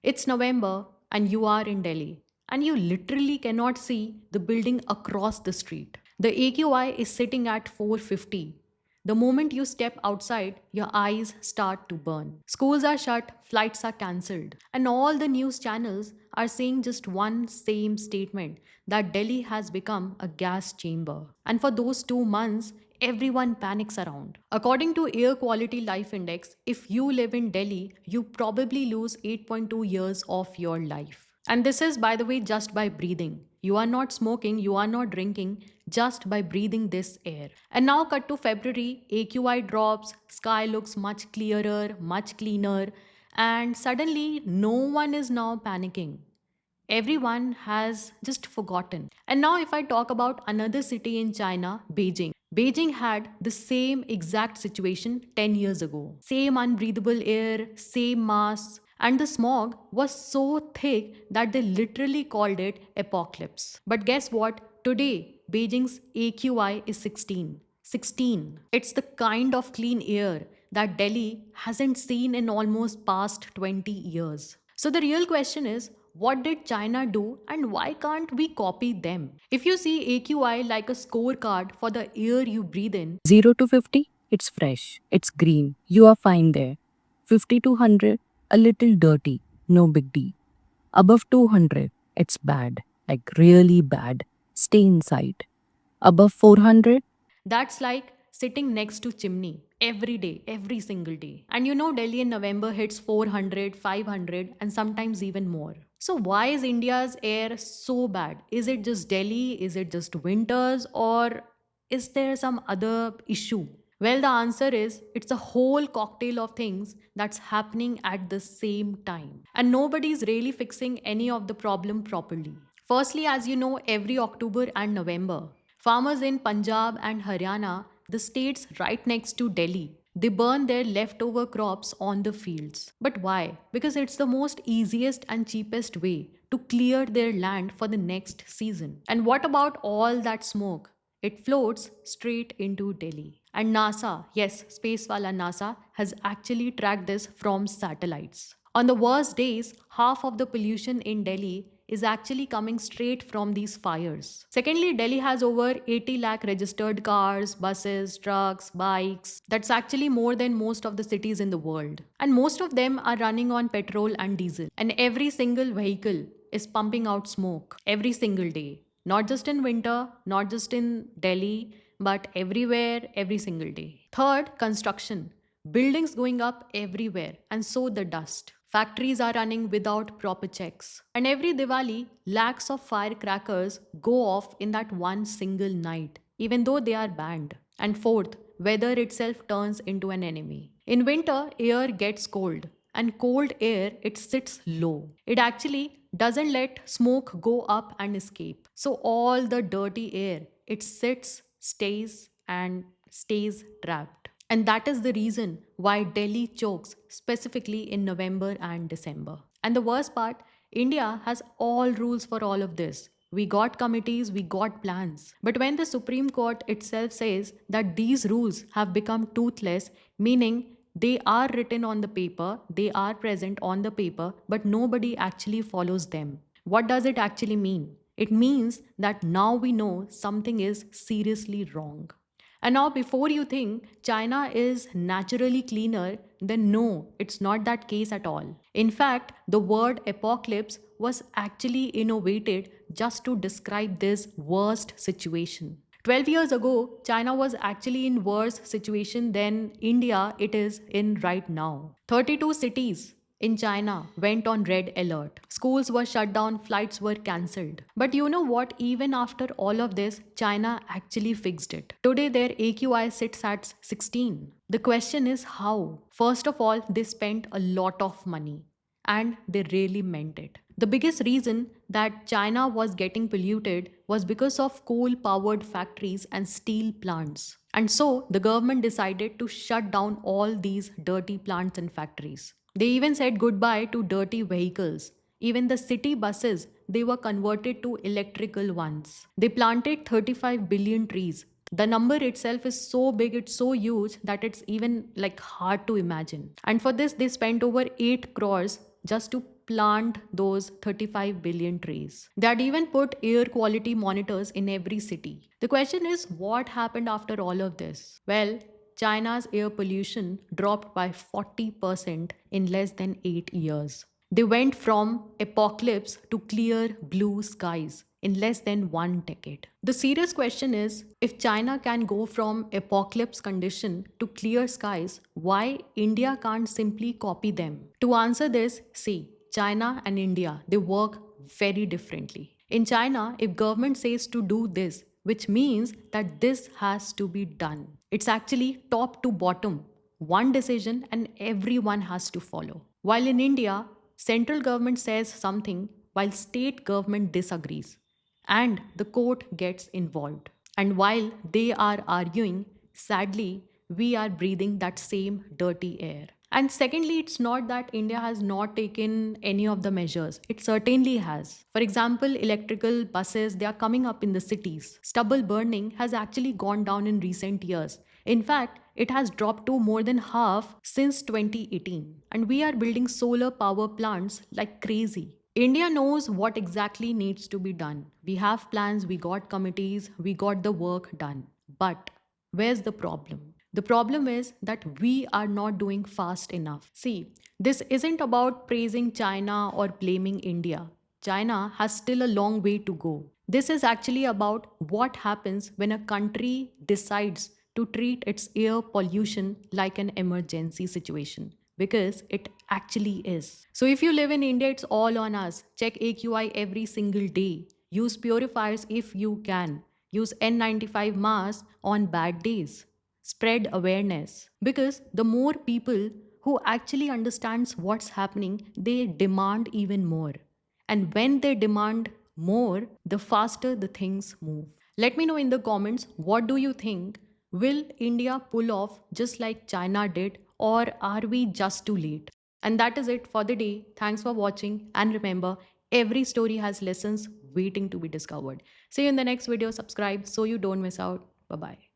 It's November and you are in Delhi, and you literally cannot see the building across the street. The AQI is sitting at 450. The moment you step outside, your eyes start to burn. Schools are shut, flights are cancelled, and all the news channels are saying just one same statement that Delhi has become a gas chamber. And for those 2 months, everyone panics around. According to Air Quality Life Index, if you live in Delhi, you probably lose 8.2 years of your life. And this is, by the way, just by breathing. You are not smoking, you are not drinking, just by breathing this air. And now, cut to February, AQI drops, sky looks much clearer, much cleaner, and suddenly no one is now panicking. Everyone has just forgotten. And now, if I talk about another city in China, Beijing. Beijing had the same exact situation 10 years ago. Same unbreathable air, same masks, and the smog was so thick that they literally called it apocalypse. But guess what? Today, Beijing's AQI is 16. 16. It's the kind of clean air that Delhi hasn't seen in almost past 20 years. So the real question is, what did China do and why can't we copy them? If you see AQI like a scorecard for the air you breathe in, 0 to 50, it's fresh, it's green, you are fine there. 50 to 100, a little dirty, no big deal. Above 200, it's bad, like really bad, stay inside. Above 400, that's like sitting next to chimney every day, every single day. And you know Delhi in November hits 400, 500 and sometimes even more. So why is India's air so bad? Is it just Delhi? Is it just winters? Or is there some other issue? Well, the answer is it's a whole cocktail of things that's happening at the same time. And nobody's really fixing any of the problem properly. Firstly, as you know, every October and November, farmers in Punjab and Haryana, the states right next to Delhi, they burn their leftover crops on the fields. But why? Because it's the most easiest and cheapest way to clear their land for the next season. And what about all that smoke? It floats straight into Delhi. And NASA, yes, Spacewala NASA, has actually tracked this from satellites. On the worst days, half of the pollution in Delhi is actually coming straight from these fires. Secondly, Delhi has over 80 lakh registered cars, buses, trucks, bikes. That's actually more than most of the cities in the world. And most of them are running on petrol and diesel. And every single vehicle is pumping out smoke every single day. Not just in winter, not just in Delhi, but everywhere, every single day. Third, construction. Buildings going up everywhere, and so the dust. Factories are running without proper checks. And every Diwali, lakhs of firecrackers go off in that one single night, even though they are banned. And fourth, weather itself turns into an enemy. In winter, air gets cold, and cold air, it sits low. It actually doesn't let smoke go up and escape. So all the dirty air, it sits, stays, and stays trapped. And that is the reason why Delhi chokes specifically in November and December. And the worst part, India has all rules for all of this. We got committees, we got plans. But when the Supreme Court itself says that these rules have become toothless, meaning they are written on the paper, they are present on the paper, but nobody actually follows them. What does it actually mean? It means that now we know something is seriously wrong. And now, before you think China is naturally cleaner, then no, it's not that case at all. In fact, the word apocalypse was actually innovated just to describe this worst situation. 12 years ago, China was actually in worse situation than India it is in right now. 32 cities in China went on red alert. Schools were shut down, flights were cancelled. But you know what? Even after all of this, China actually fixed it. Today, their AQI sits at 16. The question is how? First of all, they spent a lot of money and they really meant it. The biggest reason that China was getting polluted was because of coal powered factories and steel plants. And so the government decided to shut down all these dirty plants and factories. They even said goodbye to dirty vehicles. Even the city buses, they were converted to electrical ones. They planted 35 billion trees. The number itself is so big, it's so huge that it's even like hard to imagine. And for this, they spent over 8 crores just to plant those 35 billion trees. They had even put air quality monitors in every city. The question is, what happened after all of this? Well, China's air pollution dropped by 40% in less than 8 years. They went from apocalypse to clear blue skies in less than 1 decade. The serious question is, if China can go from apocalypse condition to clear skies, why India can't simply copy them? To answer this, see, China and India, they work very differently. In China, if government says to do this, which means that this has to be done. It's actually top to bottom, one decision and everyone has to follow. While in India, central government says something while state government disagrees and the court gets involved. And while they are arguing, sadly, we are breathing that same dirty air. And secondly, it's not that India has not taken any of the measures. It certainly has. For example, electrical buses, they are coming up in the cities. Stubble burning has actually gone down in recent years. In fact, it has dropped to more than half since 2018. And we are building solar power plants like crazy. India knows what exactly needs to be done. We have plans, we got committees, we got the work done. But where's the problem? The problem is that we are not doing fast enough. See, this isn't about praising China or blaming India. China has still a long way to go. This is actually about what happens when a country decides to treat its air pollution like an emergency situation. Because it actually is. So, if you live in India, it's all on us. Check AQI every single day. Use purifiers if you can. Use N95 masks on bad days. Spread awareness. Because the more people who actually understands what's happening, they demand even more. And when they demand more, the faster the things move. Let me know in the comments, what do you think? Will India pull off just like China did, or are we just too late? And that is it for the day. Thanks for watching, and remember, every story has lessons waiting to be discovered. See you in the next video. Subscribe so you don't miss out. Bye bye.